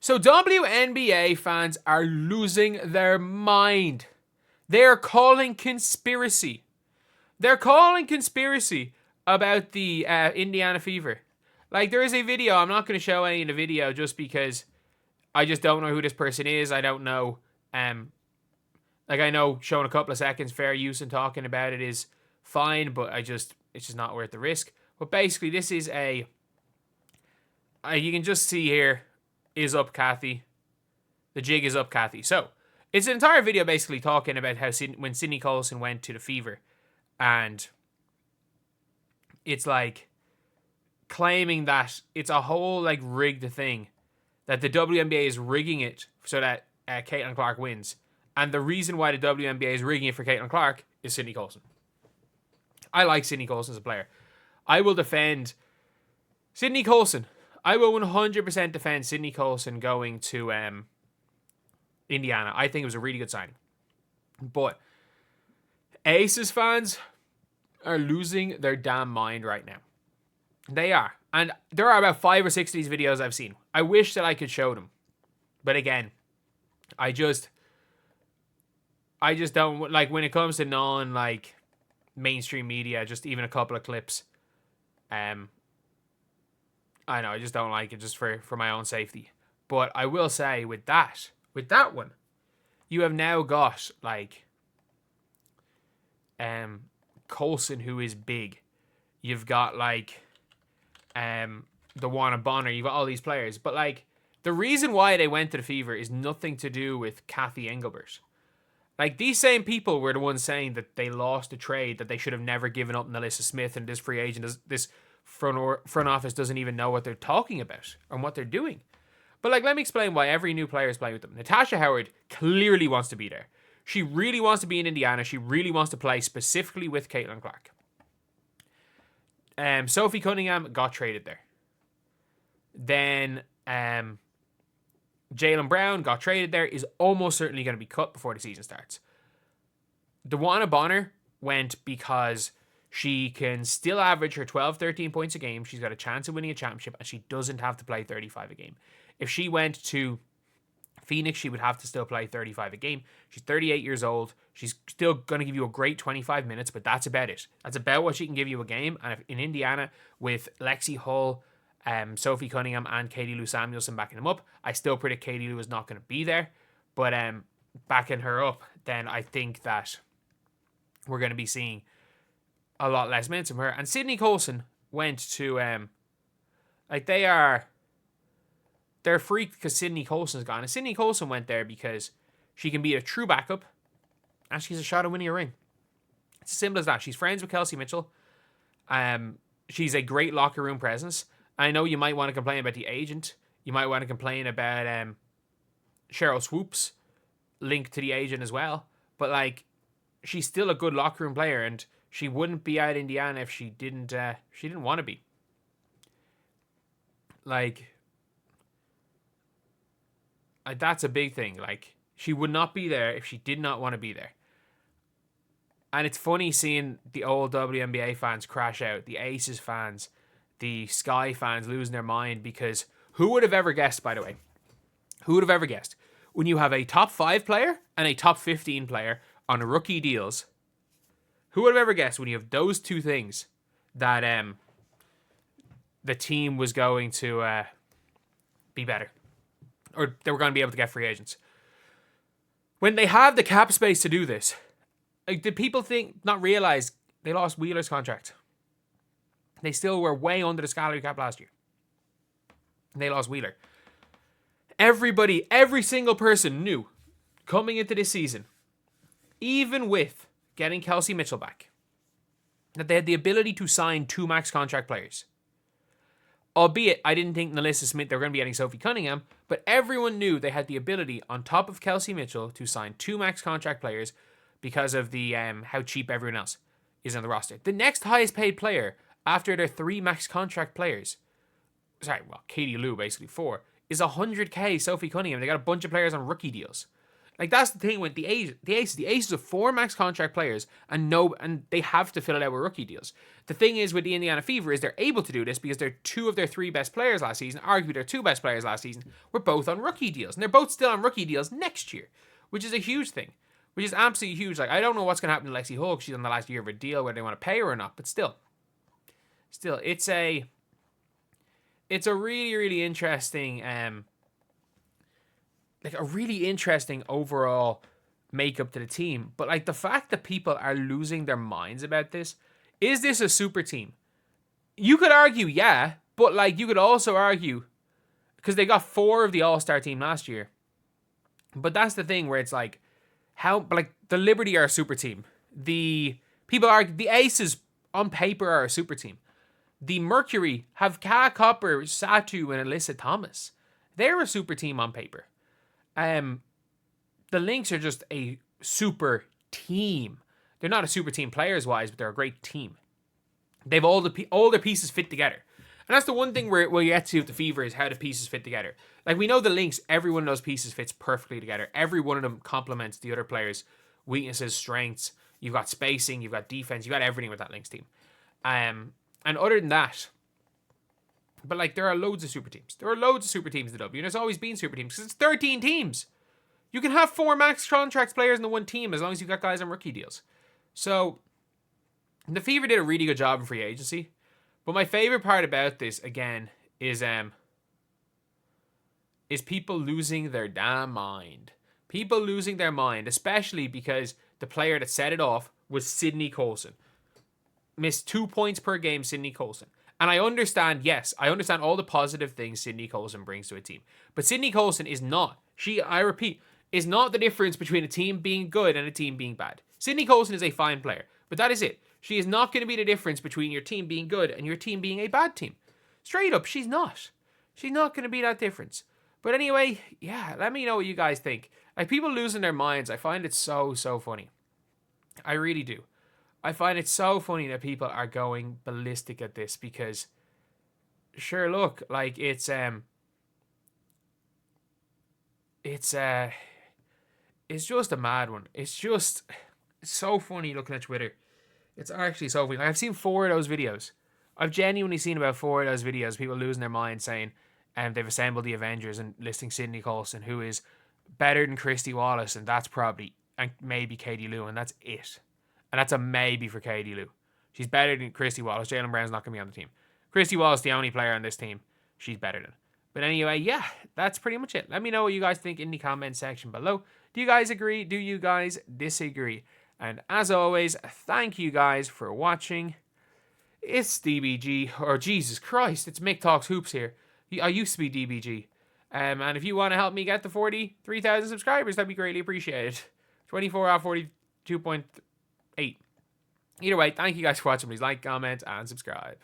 So WNBA fans are losing their mind. They're calling conspiracy. They're calling conspiracy about the Indiana Fever. Like, there is a video. I'm not going to show any of the video just because I just don't know who this person is. I don't know. Like, I know showing a couple of seconds fair use and talking about it is fine, but it's just not worth the risk. But basically, this is you can just see here, is up Kathy. The jig is up Kathy. So, it's an entire video basically talking about how when Sydney Colson went to the Fever, and it's like claiming that it's a whole like rigged thing, that the WNBA is rigging it so that Caitlin Clark wins. And the reason why the WNBA is rigging it for Caitlin Clark is Sydney Colson. I like Sydney Colson as a player. I will defend Sydney Colson. I will 100% defend Sydney Colson going to Indiana. I think it was a really good signing. But Aces fans are losing their damn mind right now. They are. And there are about 5 or 6 of these videos I've seen. I wish that I could show them. But again, I just don't, like, when it comes to like mainstream media, just even a couple of clips, I know, I just don't like it, just for my own safety. But I will say with that one, you have now got like Colson, who is big. You've got like the Warner Bonner. You've got all these players, but like the reason why they went to the Fever is nothing to do with Kathy Engelbert. Like, these same people were the ones saying that they lost a trade, that they should have never given up Nalissa Smith, and this free agent, this front office doesn't even know what they're talking about and what they're doing. But like, let me explain why every new player is playing with them. Natasha Howard clearly wants to be there. She really wants to be in Indiana. She really wants to play specifically with Caitlin Clark. Sophie Cunningham got traded there. Then Jaylen Brown got traded there, is almost certainly going to be cut before the season starts. DeWanna Bonner went because she can still average her 12, 13 points a game. She's got a chance of winning a championship, and she doesn't have to play 35 a game. If she went to Phoenix, she would have to still play 35 a game. She's 38 years old. She's still going to give you a great 25 minutes, but that's about it. That's about what she can give you a game. And if in Indiana, with Lexi Hull, Sophie Cunningham and Katie Lou Samuelson backing them up, I still predict Katie Lou is not going to be there, but backing her up, then I think that we're going to be seeing a lot less minutes from her. And Sydney Colson went to they're freaked because Sydney Colson's gone, and Sydney Colson went there because she can be a true backup and she's a shot at winning a ring. It's as simple as that. She's friends with Kelsey Mitchell. She's a great locker room presence. I know you might want to complain about the agent. You might want to complain about Cheryl Swoops linked to the agent as well. But like, she's still a good locker room player, and she wouldn't be at Indiana if she didn't want to be. Like, that's a big thing. Like, she would not be there if she did not want to be there. And it's funny seeing the old WNBA fans crash out, the Aces fans, the Sky fans losing their mind, because who would have ever guessed, by the way? Who would have ever guessed? When you have a top 5 player and a top 15 player on rookie deals, who would have ever guessed when you have those two things that the team was going to be better? Or they were going to be able to get free agents? When they have the cap space to do this, like, did people not realize they lost Wheeler's contract? They still were way under the salary cap last year. They lost Wheeler. Everybody, every single person knew coming into this season, even with getting Kelsey Mitchell back, that they had the ability to sign 2 max contract players. Albeit, I didn't think Nalissa Smith, they were going to be getting Sophie Cunningham, but everyone knew they had the ability, on top of Kelsey Mitchell, to sign 2 max contract players because of the how cheap everyone else is on the roster. The next highest paid player after their 3 max contract players, Katie Lou basically 4, is 100k Sophie Cunningham. They got a bunch of players on rookie deals. Like, that's the thing with the Aces. The Aces have 4 max contract players, and they have to fill it out with rookie deals. The thing is with the Indiana Fever is they're able to do this because they're 2 of their 3 best players last season, arguably their 2 best players last season, were both on rookie deals. And they're both still on rookie deals next year, which is a huge thing. Which is absolutely huge. Like, I don't know what's going to happen to Lexi Hull. She's on the last year of her deal, whether they want to pay her or not. But still, it's a really, really interesting, like a really interesting overall makeup to the team. But like the fact that people are losing their minds about this, is this a super team? You could argue, yeah, but like you could also argue because they got 4 of the All-Star team last year. But that's the thing where it's like, the Liberty are a super team. The people argue the Aces on paper are a super team. The Mercury have Ka Copper, Satu, and Alyssa Thomas. They're a super team on paper. The Lynx are just a super team. They're not a super team players wise, but they're a great team. They've all their pieces fit together. And that's the one thing where you get to with the Fever is how the pieces fit together. Like, we know the Lynx, every one of those pieces fits perfectly together. Every one of them complements the other players' weaknesses, strengths. You've got spacing, you've got defense, you've got everything with that Lynx team. And other than that, but like, there are loads of super teams. There are loads of super teams in the W, and there's always been super teams because it's 13 teams. You can have 4 max contracts players in the one team as long as you've got guys on rookie deals. So, the Fever did a really good job in free agency. But my favorite part about this, again, is people losing their damn mind. People losing their mind, especially because the player that set it off was Sydney Colson. Missed 2 points per game, Sydney Colson. And I understand all the positive things Sydney Colson brings to a team. But Sydney Colson is not, I repeat, is not the difference between a team being good and a team being bad. Sydney Colson is a fine player, but that is it. She is not going to be the difference between your team being good and your team being a bad team. Straight up, she's not. She's not going to be that difference. But anyway, yeah, let me know what you guys think. Like, people losing their minds, I find it so, so funny. I really do. I find it so funny that people are going ballistic at this because, sure, look, like, it's just a mad one. It's so funny looking at Twitter. It's actually so funny. Like, I've seen 4 of those videos. I've genuinely seen about 4 of those videos, people losing their mind saying they've assembled the Avengers and listing Sydney Colson, who is better than Christy Wallace, and that's probably, and maybe Katie Lou, and that's it. And that's a maybe for Katie Lou. She's better than Christy Wallace. Jaylen Brown's not going to be on the team. Christy Wallace, the only player on this team, she's better than. But anyway, yeah, that's pretty much it. Let me know what you guys think in the comment section below. Do you guys agree? Do you guys disagree? And as always, thank you guys for watching. It's DBG, or Jesus Christ, it's Mick Talks Hoops here. I used to be DBG. And if you want to help me get to 43,000 subscribers, that'd be greatly appreciated. 24 out of 42.8. Either way, thank you guys for watching. Please like, comment, and subscribe.